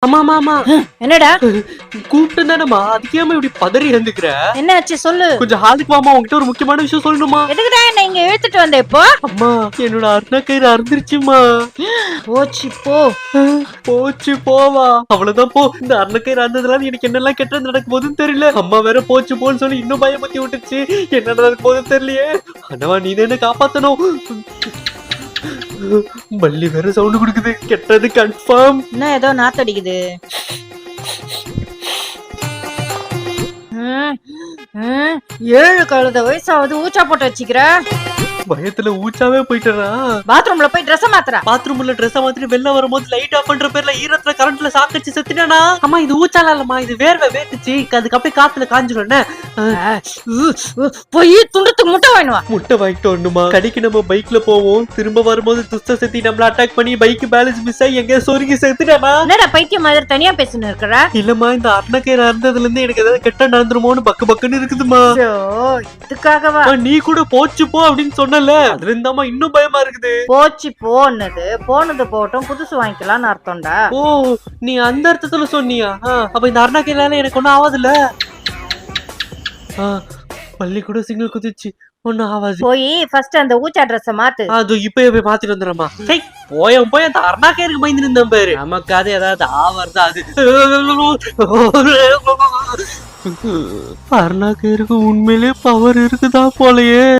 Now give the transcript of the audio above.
ஆமா ஆமா ஆமா. என்னடா கூப்பிட்டு தானேமா, அதுக்கேமா இப்படி பதறி எழுந்துக்கிற? என்ன ஆச்சு சொல்லு. கொஞ்சம் ஹாலுக்கு வாமா, உங்ககிட்ட ஒரு முக்கியமான விஷயம் சொல்லணுமா? எதுக்குடா என்ன இங்க இழுத்துட்டு வந்த இப்போ? அம்மா, என்னோட அருணா கயிறு அறுந்துருச்சுமா. போச்சு போ. போச்சு போவா, அவ்வளவுதான் போ. இந்த அருணா கயிறு அறுந்ததுல எனக்கு என்னெல்லாம் கெட்டது நடக்க போகுதுன்னு தெரியல. அம்மா வேற போச்சு போன்னு சொல்லி இன்னும் பயமுத்தி விட்டுச்சு. என்ன நடக்க போகுதுன்னு தெரியலையே. அண்ணவா, நீ தான் என்ன காப்பாத்தணும். பள்ளி வேற சவுண்ட் கொடுக்குது, கெட்டது கன்ஃபார்ம். என்ன ஏதோ நாத்தடிக்குது. ம், ம், 7 கழுத வயசாவது ஊச்சா போட்டு வச்சுக்கிற. பயத்துல ஊச்சாவே போயிட்டா. பாத்ரூம்ல போய் ட்ரெஸ் மாத்துறா. பாத்ரூம்ல ட்ரெஸ் மாத்திட்டு வெளில வரும்போது லைட் ஆஃப் பண்ற பேர்ல ஈரத்துல கரண்ட்ல சாக்கடிச்சு செத்துட்டானா? அம்மா, இது ஊச்சால இல்லம்மா, இது வேர்வை வேத்துச்சு. அதுக்கு அப்படியே காத்துல காஞ்சிரும். போய் துண்டத்துக்கு முட்டை வாங்கினுவா. முட்டை வாங்கிட்டு வரணுமா? கடைக்கு நம்ம பைக்ல போவோம், திரும்ப வரும்போது துஷ்ட சக்தி நம்மள அட்டாக் பண்ணி பைக் பேலன்ஸ் மிஸ் ஆகி எங்க சொருகி செத்துட்டானா? என்னடா பைத்தியம் மாதிரி தனியா பேசின்னு இருக்கற? இல்லம்மா, இந்த அருணக்கயிறு அறுந்ததுல இருந்து எனக்கு ஏதாவது கெட்ட நடந்துருமோன்னு பக்கு பக்குன்னு இருக்குதுமா. இதுக்காகவா? நீ கூட போச்சு போ அப்படின்னு சொன்னல, அதுல இருந்தாமா இன்னும் பயமா இருக்குது. போச்சு போனது போகட்டும், புதுசு வாங்கிக்கலாம்னு அர்த்தம்டா. ஓ, நீ அந்த அர்த்தத்துல சொன்னியா? அப்ப இந்த அருணாக்கையில எனக்கு ஒண்ணும் ஆகாதுல்ல. பள்ளி கூட சிக்னல் குதிச்சு, ஒண்ணும் ஆகாது. போய் ஃபர்ஸ்ட் அந்த ஊச்சா ட்ரெஸ் மாத்து. அது இப்பயே போய் மாத்திட்டு வந்துடுறமா. போய் அந்த அருணாக்கையருக்கு பயந்து இருந்தேன் பாரு. நமக்கு அது ஏதாவது ஆவறதா அது. அருணாக்கையருக்கு உண்மையிலே பவர் இருக்குதா போலயே.